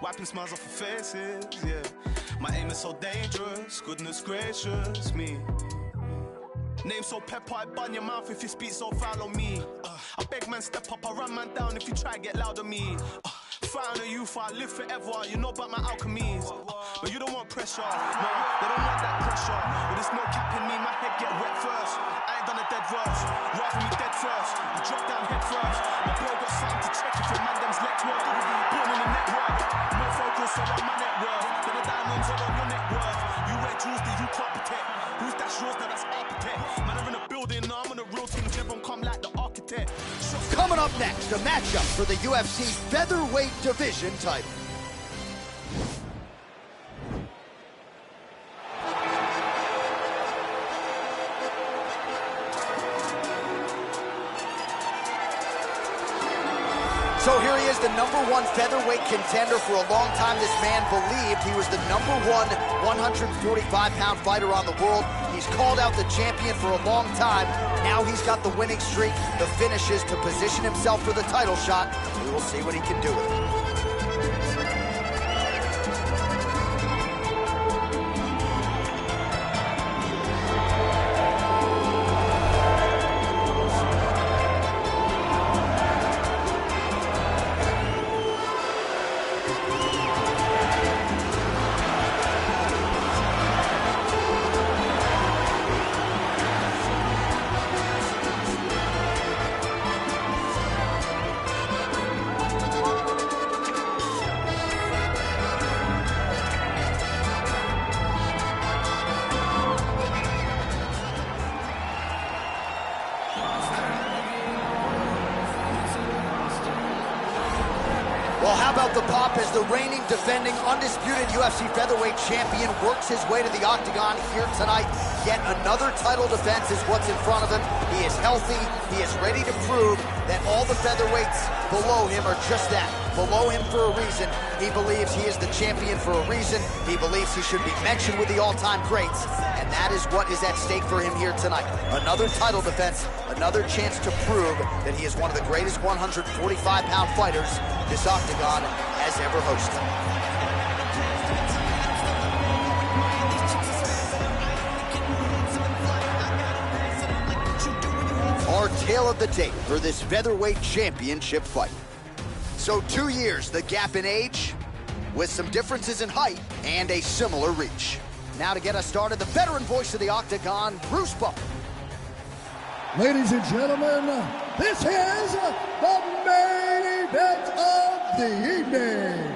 wiping smiles off their faces, yeah. My aim is so dangerous, goodness gracious me. Name so pepper, I bun your mouth if you speak so foul on me. I beg man step up, I run man down if you try get loud on me. Fight on the youth, I live forever, you know about my alchemies. But you don't want pressure, no, they don't want that pressure. But there's no cap in me, my head get wet first. I ain't done a dead verse, rather me dead first. I drop down head first, my bro got something to check if your man them's let work. Born in the network, more focus on my net worth than the diamonds all on your net worth. You wear jewels that you can't protect. Who's that yours, now that's architect. Man, I'm in a building, now I'm on a real team, everyone come like the architect. Coming up next, a matchup for the UFC featherweight division title. So here he is, the #1 featherweight contender. For a long time, this man believed he was the #1 145-pound fighter on the world. He's called out the champion for a long time. Now he's got the winning streak, the finishes to position himself for the title shot. We will see what he can do with it. Well, how about the pop as the reigning, defending, undisputed UFC featherweight champion works his way to the octagon here tonight. Yet another title defense is what's in front of him. He is healthy. He is ready to prove that all the featherweights below him are just that, below him for a reason. He believes he is the champion for a reason. He believes he should be mentioned with the all-time greats. And that is what is at stake for him here tonight. Another title defense, another chance to prove that he is one of the greatest 145-pound fighters this octagon has ever hosted. Our tale of the tape for this featherweight championship fight. So 2 years, the gap in age, with some differences in height and a similar reach. Now to get us started, the veteran voice of the octagon, Bruce Buffer. Ladies and gentlemen, this is the main event of the evening.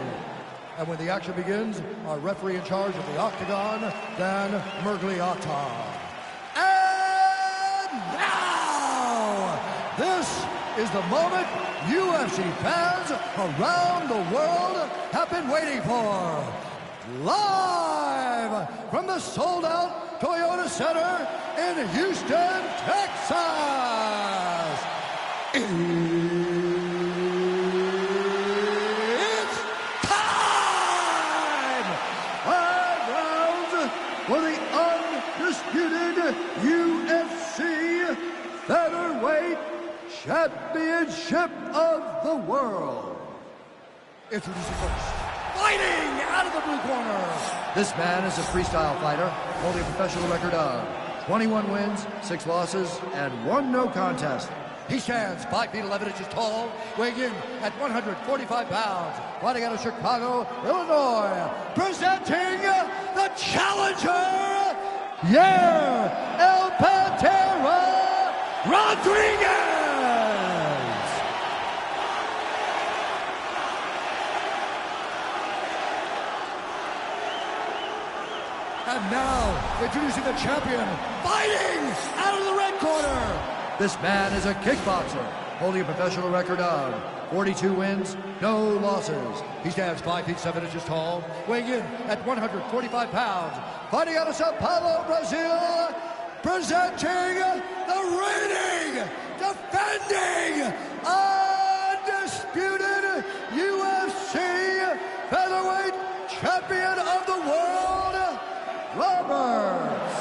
And when the action begins, our referee in charge of the octagon, Dan Mergliata. And now, this is the moment UFC fans around the world have been waiting for. Live from the sold-out Toyota Center in Houston, Texas. It's time! 5 rounds for the undisputed UFC featherweight championship of the world. Introducing first, fighting out of the blue corner. This man is a freestyle fighter, holding a professional record of 21 wins, 6 losses, and 1 no contest. He stands 5 feet 11 inches tall, weighing in at 145 pounds, fighting out of Chicago, Illinois, presenting the challenger, El Pantera Rodriguez. And now, introducing the champion, fighting out of the red corner. This man is a kickboxer, holding a professional record of 42 wins, no losses. He stands 5 feet 7 inches tall, weighing in at 145 pounds, fighting out of Sao Paulo, Brazil, presenting the reigning, defending, undisputed UFC featherweight champion of the world, Roberts.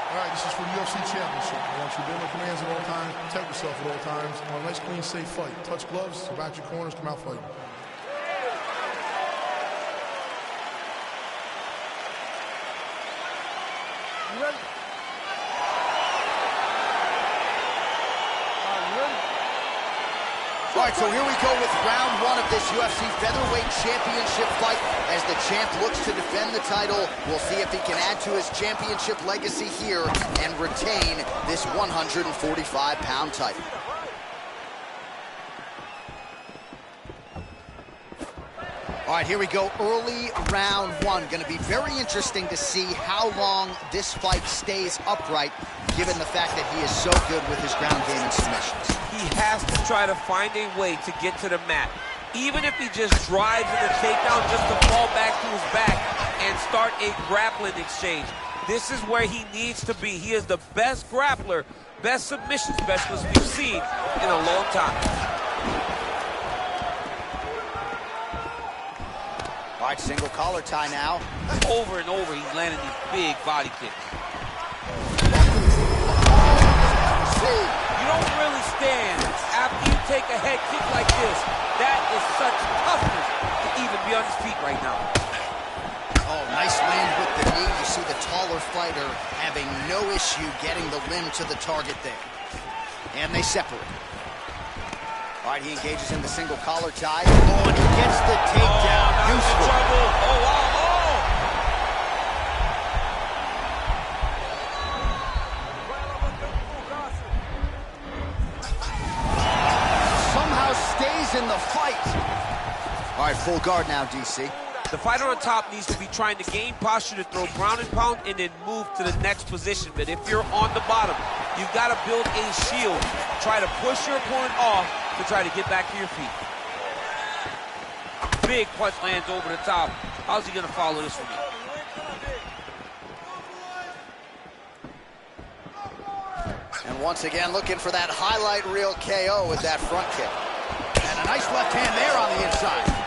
All right, this is for the UFC Championship. I want you to be in the commands at all times, protect yourself at all times. I want a nice, clean, safe fight. Touch gloves, back your corners, come out fighting. All right, so here we go with round one of this UFC Featherweight Championship fight. As the champ looks to defend the title, we'll see if he can add to his championship legacy here and retain this 145-pound title. All right, here we go, early round one. Going to be very interesting to see how long this fight stays upright, given the fact that he is so good with his ground game and submissions. He has to try to find a way to get to the mat. Even if he just drives in the takedown just to fall back to his back and start a grappling exchange. This is where he needs to be. He is the best grappler, best submission specialist we've seen in a long time. All right, single collar tie now. Over and over, he's landing these big body kicks. You don't really stand after you take a head kick like this. That is such toughness to even be on his feet right now. Oh, nice land with the knee. You see the taller fighter having no issue getting the limb to the target there. And they separate. All right, he engages in the single collar tie. Oh, and he gets the takedown. Useful. Oh, wow, Somehow stays in the fight. All right, full guard now, DC. The fighter on top needs to be trying to gain posture to throw ground and pound and then move to the next position. But if you're on the bottom, you've got to build a shield. Try to push your opponent off to try to get back to your feet. Big punch lands over the top. How's he going to follow this one? And once again, looking for that highlight reel KO with that front kick. And a nice left hand there on the inside.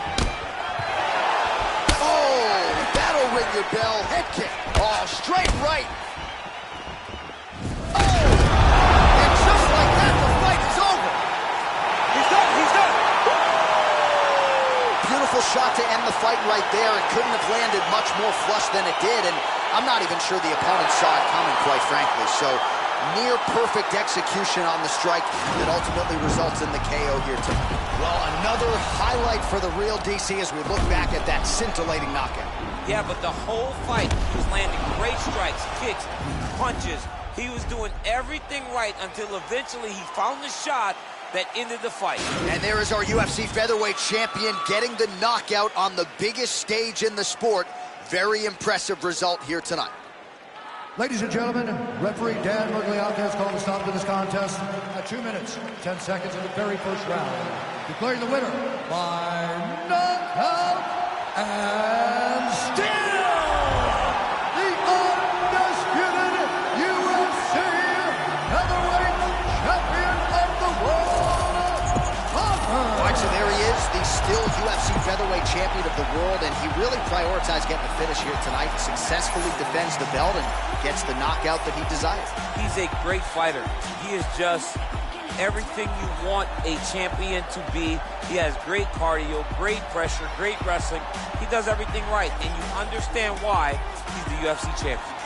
Oh, that'll ring your bell. Head kick. Oh, straight right. Oh, and just like that, the fight is over. He's done, he's done. Beautiful shot to end the fight right there. It couldn't have landed much more flush than it did, and I'm not even sure the opponent saw it coming, quite frankly. So, near perfect execution on the strike that ultimately results in the KO here tonight. Well, another highlight for the real DC as we look back at that scintillating knockout. Yeah, but the whole fight, he was landing great strikes, kicks, punches. He was doing everything right until eventually he found the shot that ended the fight. And there is our UFC featherweight champion getting the knockout on the biggest stage in the sport. Very impressive result here tonight. Ladies and gentlemen, referee Dan Murgliata has called a stop to this contest at 2 minutes, 10 seconds of the very first round, declaring the winner by knockout and still the undisputed UFC featherweight champion of the world, All right, so there he is, the still UFC featherweight champion of the world, and he really prioritized getting the finish here tonight, successfully defends the belt and gets the knockout that he desires. He's a great fighter. He is just everything you want a champion to be. He has great cardio, great pressure, great wrestling. He does everything right, and you understand why he's the UFC champion.